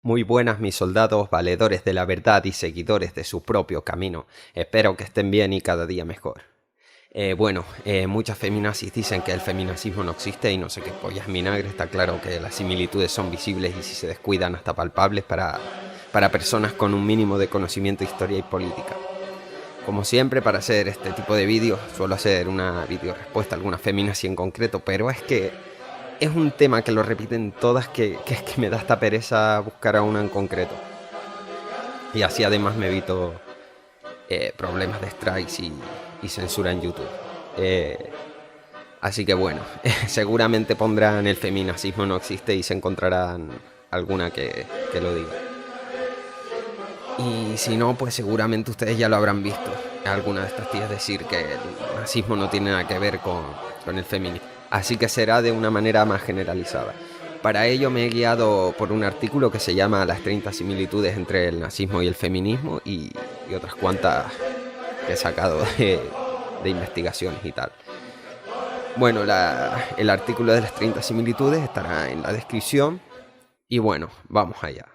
Muy buenas mis soldados, valedores de la verdad y seguidores de su propio camino. Espero que estén bien y cada día mejor. Muchas feminazis dicen que el feminazismo no existe y no sé qué pollas vinagre. Está claro que las similitudes son visibles y si se descuidan hasta palpables para personas con un mínimo de conocimiento de historia y política. Como siempre, para hacer este tipo de vídeos suelo hacer una video respuesta a alguna feminazi en concreto, pero es que es un tema que lo repiten todas que es que me da esta pereza buscar a una en concreto. Y así además me evito problemas de strikes y censura en YouTube. Así que bueno, seguramente pondrán el feminazismo no existe y se encontrarán alguna que lo diga. Y si no, pues seguramente ustedes ya lo habrán visto. Alguna de estas tías decir que el nazismo no tiene nada que ver con el feminismo. Así que será de una manera más generalizada. Para ello me he guiado por un artículo que se llama Las 30 similitudes entre el nazismo y el feminismo y otras cuantas que he sacado de investigaciones y tal. Bueno, el artículo de las 30 similitudes estará en la descripción y bueno, vamos allá.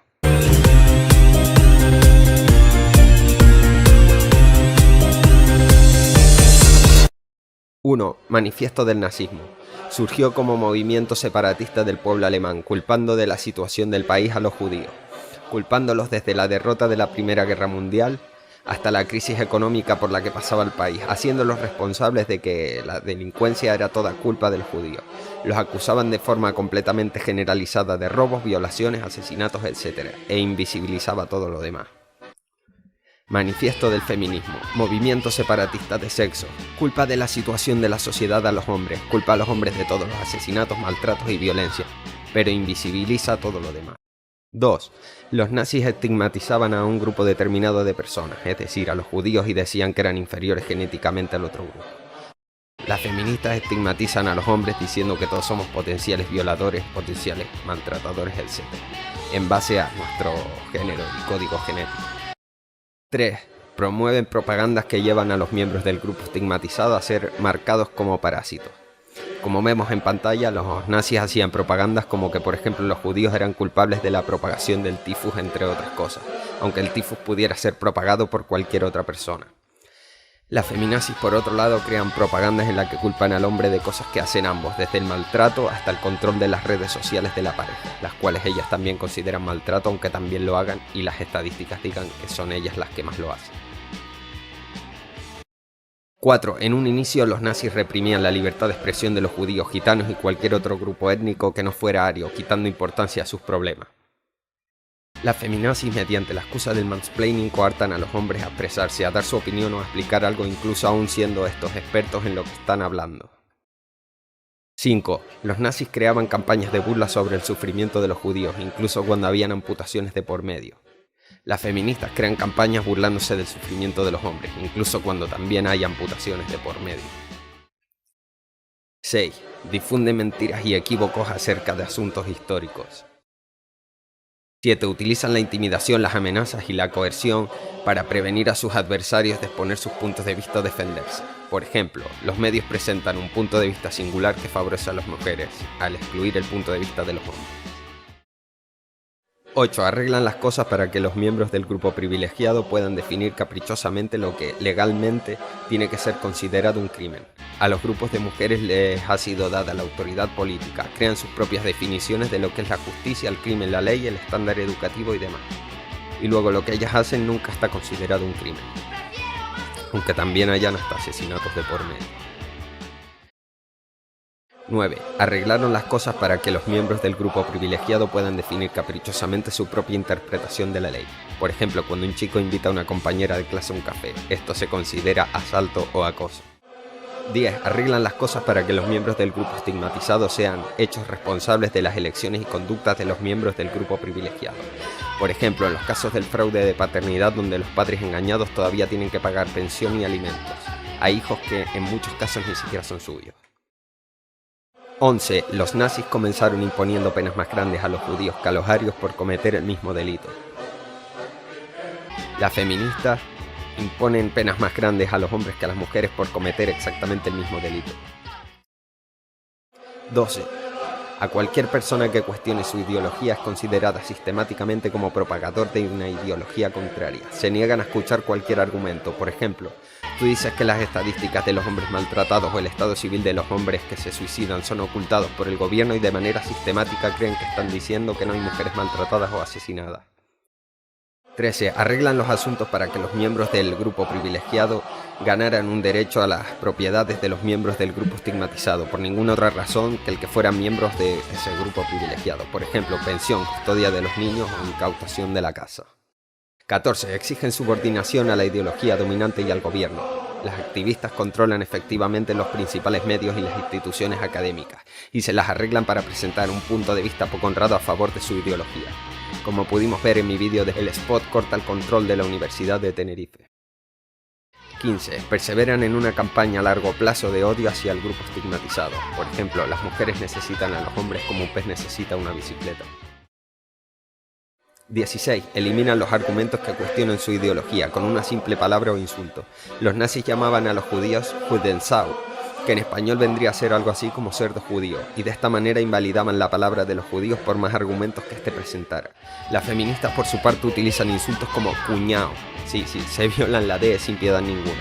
1. Manifiesto del nazismo. Surgió como movimiento separatista del pueblo alemán, culpando de la situación del país a los judíos, culpándolos desde la derrota de la Primera Guerra Mundial hasta la crisis económica por la que pasaba el país, haciéndolos responsables de que la delincuencia era toda culpa del judío. Los acusaban de forma completamente generalizada de robos, violaciones, asesinatos, etc., e invisibilizaba todo lo demás. Manifiesto del feminismo. Movimiento separatista de sexo. Culpa de la situación de la sociedad a los hombres. Culpa a los hombres de todos los asesinatos, maltratos y violencia, pero invisibiliza todo lo demás. 2. Los nazis estigmatizaban a un grupo determinado de personas, es decir, a los judíos, y decían que eran inferiores genéticamente al otro grupo. Las feministas estigmatizan a los hombres diciendo que todos somos potenciales violadores, potenciales maltratadores, etc., en base a nuestro género y código genético. 3. Promueven propagandas que llevan a los miembros del grupo estigmatizado a ser marcados como parásitos. Como vemos en pantalla, los nazis hacían propagandas como que, por ejemplo, los judíos eran culpables de la propagación del tifus, entre otras cosas, aunque el tifus pudiera ser propagado por cualquier otra persona. Las feminazis, por otro lado, crean propagandas en las que culpan al hombre de cosas que hacen ambos, desde el maltrato hasta el control de las redes sociales de la pareja, las cuales ellas también consideran maltrato, aunque también lo hagan y las estadísticas digan que son ellas las que más lo hacen. 4. En un inicio los nazis reprimían la libertad de expresión de los judíos, gitanos y cualquier otro grupo étnico que no fuera ario, quitando importancia a sus problemas. Las feminazis, mediante la excusa del mansplaining, coartan a los hombres a expresarse, a dar su opinión o a explicar algo, incluso aún siendo estos expertos en lo que están hablando. 5. Los nazis creaban campañas de burla sobre el sufrimiento de los judíos, incluso cuando habían amputaciones de por medio. Las feministas crean campañas burlándose del sufrimiento de los hombres, incluso cuando también hay amputaciones de por medio. 6. Difunden mentiras y equívocos acerca de asuntos históricos. 7. Utilizan la intimidación, las amenazas y la coerción para prevenir a sus adversarios de exponer sus puntos de vista o defenderse. Por ejemplo, los medios presentan un punto de vista singular que favorece a las mujeres, al excluir el punto de vista de los hombres. 8. Arreglan las cosas para que los miembros del grupo privilegiado puedan definir caprichosamente lo que legalmente tiene que ser considerado un crimen. A los grupos de mujeres les ha sido dada la autoridad política, crean sus propias definiciones de lo que es la justicia, el crimen, la ley, el estándar educativo y demás. Y luego lo que ellas hacen nunca está considerado un crimen, aunque también hayan hasta asesinatos de por medio. 9. Arreglaron las cosas para que los miembros del grupo privilegiado puedan definir caprichosamente su propia interpretación de la ley. Por ejemplo, cuando un chico invita a una compañera de clase a un café, esto se considera asalto o acoso. 10. Arreglan las cosas para que los miembros del grupo estigmatizado sean hechos responsables de las elecciones y conductas de los miembros del grupo privilegiado. Por ejemplo, en los casos del fraude de paternidad, donde los padres engañados todavía tienen que pagar pensión y alimentos a hijos que en muchos casos ni siquiera son suyos. 11. Los nazis comenzaron imponiendo penas más grandes a los judíos que a los arios por cometer el mismo delito. Las feministas imponen penas más grandes a los hombres que a las mujeres por cometer exactamente el mismo delito. 12. A cualquier persona que cuestione su ideología es considerada sistemáticamente como propagador de una ideología contraria. Se niegan a escuchar cualquier argumento. Por ejemplo, tú dices que las estadísticas de los hombres maltratados o el estado civil de los hombres que se suicidan son ocultados por el gobierno y de manera sistemática creen que están diciendo que no hay mujeres maltratadas o asesinadas. 13. Arreglan los asuntos para que los miembros del grupo privilegiado ganaran un derecho a las propiedades de los miembros del grupo estigmatizado, por ninguna otra razón que el que fueran miembros de ese grupo privilegiado. Por ejemplo, pensión, custodia de los niños o incautación de la casa. 14. Exigen subordinación a la ideología dominante y al gobierno. Las activistas controlan efectivamente los principales medios y las instituciones académicas, y se las arreglan para presentar un punto de vista poco honrado a favor de su ideología. Como pudimos ver en mi vídeo de El Spot corta el control de la Universidad de Tenerife. 15. Perseveran en una campaña a largo plazo de odio hacia el grupo estigmatizado. Por ejemplo, las mujeres necesitan a los hombres como un pez necesita una bicicleta. 16. Eliminan los argumentos que cuestionan su ideología con una simple palabra o insulto. Los nazis llamaban a los judíos Judensau, que en español vendría a ser algo así como cerdo judío, y de esta manera invalidaban la palabra de los judíos por más argumentos que éste presentara. Las feministas por su parte utilizan insultos como cuñao. Sí, se violan la D sin piedad ninguna.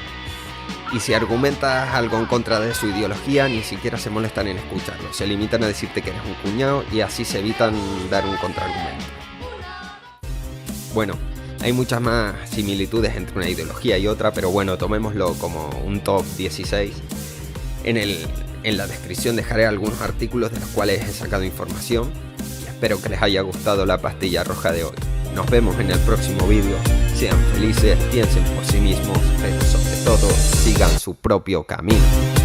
Y si argumentas algo en contra de su ideología, ni siquiera se molestan en escucharlo. Se limitan a decirte que eres un cuñao y así se evitan dar un contraargumento. Bueno, hay muchas más similitudes entre una ideología y otra, pero bueno, tomémoslo como un top 16. En la descripción dejaré algunos artículos de los cuales he sacado información y espero que les haya gustado la pastilla roja de hoy. Nos vemos en el próximo vídeo. Sean felices, piensen por sí mismos, pero sobre todo sigan su propio camino.